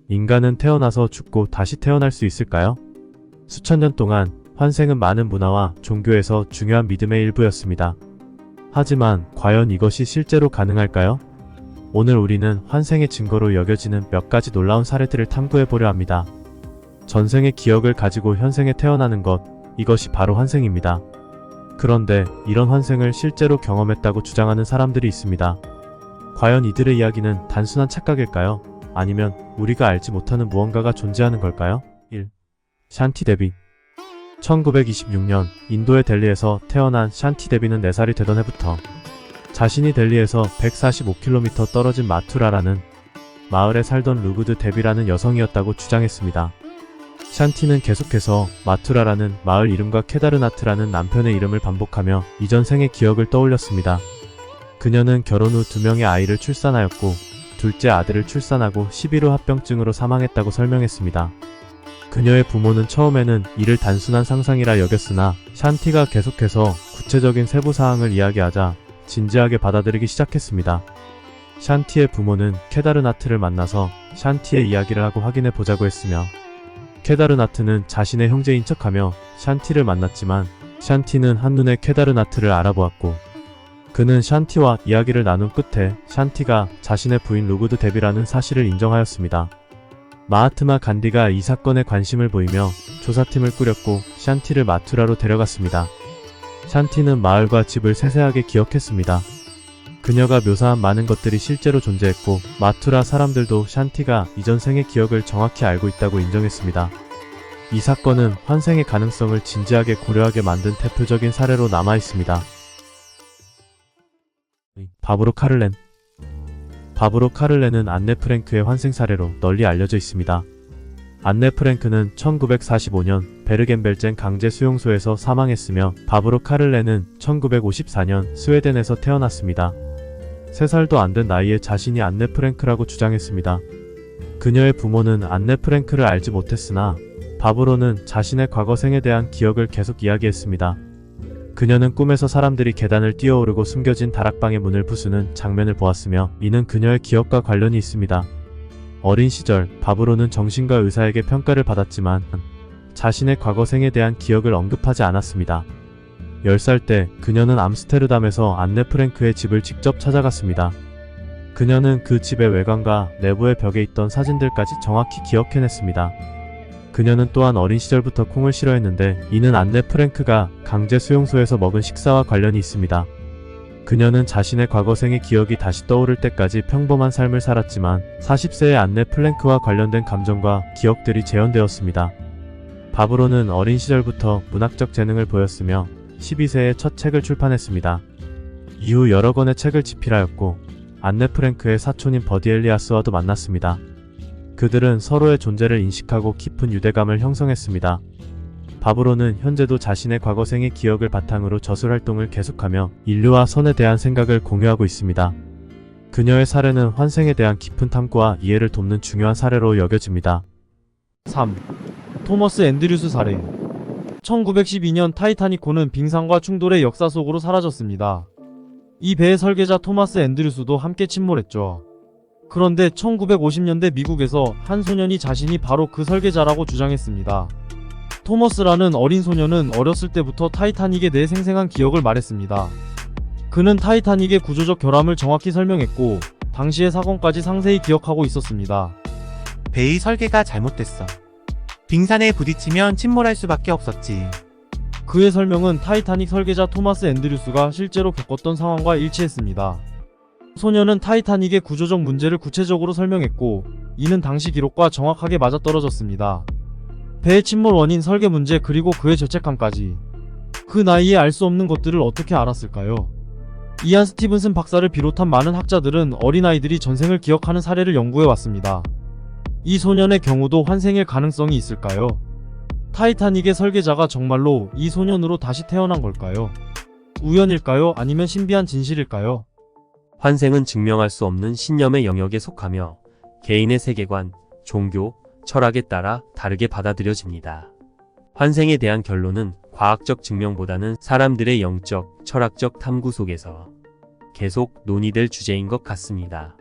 인간은 태어나서 죽고 다시 태어날 수 있을까요? 수천 년 동안 환생은 많은 문화와 종교에서 중요한 믿음의 일부였습니다. 하지만 과연 이것이 실제로 가능할까요? 오늘 우리는 환생의 증거로 여겨지는 몇 가지 놀라운 사례들을 탐구해보려 합니다. 전생의 기억을 가지고 현생에 태어나는 것, 이것이 바로 환생입니다. 그런데 이런 환생을 실제로 경험했다고 주장하는 사람들이 있습니다. 과연 이들의 이야기는 단순한 착각일까요? 아니면 우리가 알지 못하는 무언가가 존재하는 걸까요? 1. 샨티 데비. 1926년 인도의 델리에서 태어난 샨티 데비는 4살이 되던 해부터 자신이 델리에서 145km 떨어진 마투라라는 마을에 살던 루구드 데비라는 여성이었다고 주장했습니다. 샨티는 계속해서 마투라라는 마을 이름과 케다르나트라는 남편의 이름을 반복하며 이전 생의 기억을 떠올렸습니다. 그녀는 결혼 후 2명의 아이를 출산하였고 둘째 아들을 출산하고 11호 합병증으로 사망했다고 설명했습니다. 그녀의 부모는 처음에는 이를 단순한 상상이라 여겼으나 샨티가 계속해서 구체적인 세부사항을 이야기하자 진지하게 받아들이기 시작했습니다. 샨티의 부모는 케다르나트를 만나서 샨티의 이야기를 하고 확인해 보자고 했으며 케다르나트는 자신의 형제인 척하며 샨티를 만났지만 샨티는 한눈에 케다르나트를 알아보았고 그는 샨티와 이야기를 나눈 끝에 샨티가 자신의 부인 루구드 데비라는 사실을 인정하였습니다. 마하트마 간디가 이 사건에 관심을 보이며 조사팀을 꾸렸고 샨티를 마투라로 데려갔습니다. 샨티는 마을과 집을 세세하게 기억했습니다. 그녀가 묘사한 많은 것들이 실제로 존재했고 마투라 사람들도 샨티가 이전 생의 기억을 정확히 알고 있다고 인정했습니다. 이 사건은 환생의 가능성을 진지하게 고려하게 만든 대표적인 사례로 남아있습니다. 바브로 카를렌. 바브로 카를렌은 안네 프랭크의 환생 사례로 널리 알려져 있습니다. 안네 프랭크는 1945년 베르겐벨젠 강제 수용소에서 사망했으며 바브로 카를렌은 1954년 스웨덴에서 태어났습니다. 3살도 안 된 나이에 자신이 안네 프랭크라고 주장했습니다. 그녀의 부모는 안네 프랭크를 알지 못했으나 바브로는 자신의 과거 생에 대한 기억을 계속 이야기했습니다. 그녀는 꿈에서 사람들이 계단을 뛰어오르고 숨겨진 다락방의 문을 부수는 장면을 보았으며 이는 그녀의 기억과 관련이 있습니다. 어린 시절 바브로는 정신과 의사에게 평가를 받았지만 자신의 과거 생에 대한 기억을 언급하지 않았습니다. 10살 때 그녀는 암스테르담에서 안네 프랭크의 집을 직접 찾아갔습니다. 그녀는 그 집의 외관과 내부의 벽에 있던 사진들까지 정확히 기억해냈습니다. 그녀는 또한 어린 시절부터 콩을 싫어했는데 이는 안네 프랭크가 강제 수용소에서 먹은 식사와 관련이 있습니다. 그녀는 자신의 과거 생의 기억이 다시 떠오를 때까지 평범한 삶을 살았지만 40세의 안네 프랭크와 관련된 감정과 기억들이 재현되었습니다. 바브로는 어린 시절부터 문학적 재능을 보였으며 12세에 첫 책을 출판했습니다. 이후 여러 권의 책을 집필하였고 안네 프랭크의 사촌인 버디 엘리아스와도 만났습니다. 그들은 서로의 존재를 인식하고 깊은 유대감을 형성했습니다. 바브로는 현재도 자신의 과거 생의 기억을 바탕으로 저술 활동을 계속하며 인류와 선에 대한 생각을 공유하고 있습니다. 그녀의 사례는 환생에 대한 깊은 탐구와 이해를 돕는 중요한 사례로 여겨집니다. 3. 토머스 앤드류스 사례. 1912년 타이타닉호는 빙산과 충돌의 역사 속으로 사라졌습니다. 이 배의 설계자 토마스 앤드류스도 함께 침몰했죠. 그런데 1950년대 미국에서 한 소년이 자신이 바로 그 설계자라고 주장했습니다. 토머스라는 어린 소년은 어렸을 때부터 타이타닉에 대해 생생한 기억을 말했습니다. 그는 타이타닉의 구조적 결함을 정확히 설명했고 당시의 사건까지 상세히 기억하고 있었습니다. 배의 설계가 잘못됐어. 빙산에 부딪히면 침몰할 수밖에 없었지. 그의 설명은 타이타닉 설계자 토마스 앤드류스가 실제로 겪었던 상황과 일치했습니다. 소년은 타이타닉의 구조적 문제를 구체적으로 설명했고 이는 당시 기록과 정확하게 맞아떨어졌습니다. 배의 침몰 원인, 설계 문제, 그리고 그의 죄책감까지. 그 나이에 알 수 없는 것들을 어떻게 알았을까요? 이안 스티븐슨 박사를 비롯한 많은 학자들은 어린아이들이 전생을 기억하는 사례를 연구해왔습니다. 이 소년의 경우도 환생일 가능성이 있을까요? 타이타닉의 설계자가 정말로 이 소년으로 다시 태어난 걸까요? 우연일까요? 아니면 신비한 진실일까요? 환생은 증명할 수 없는 신념의 영역에 속하며 개인의 세계관, 종교, 철학에 따라 다르게 받아들여집니다. 환생에 대한 결론은 과학적 증명보다는 사람들의 영적, 철학적 탐구 속에서 계속 논의될 주제인 것 같습니다.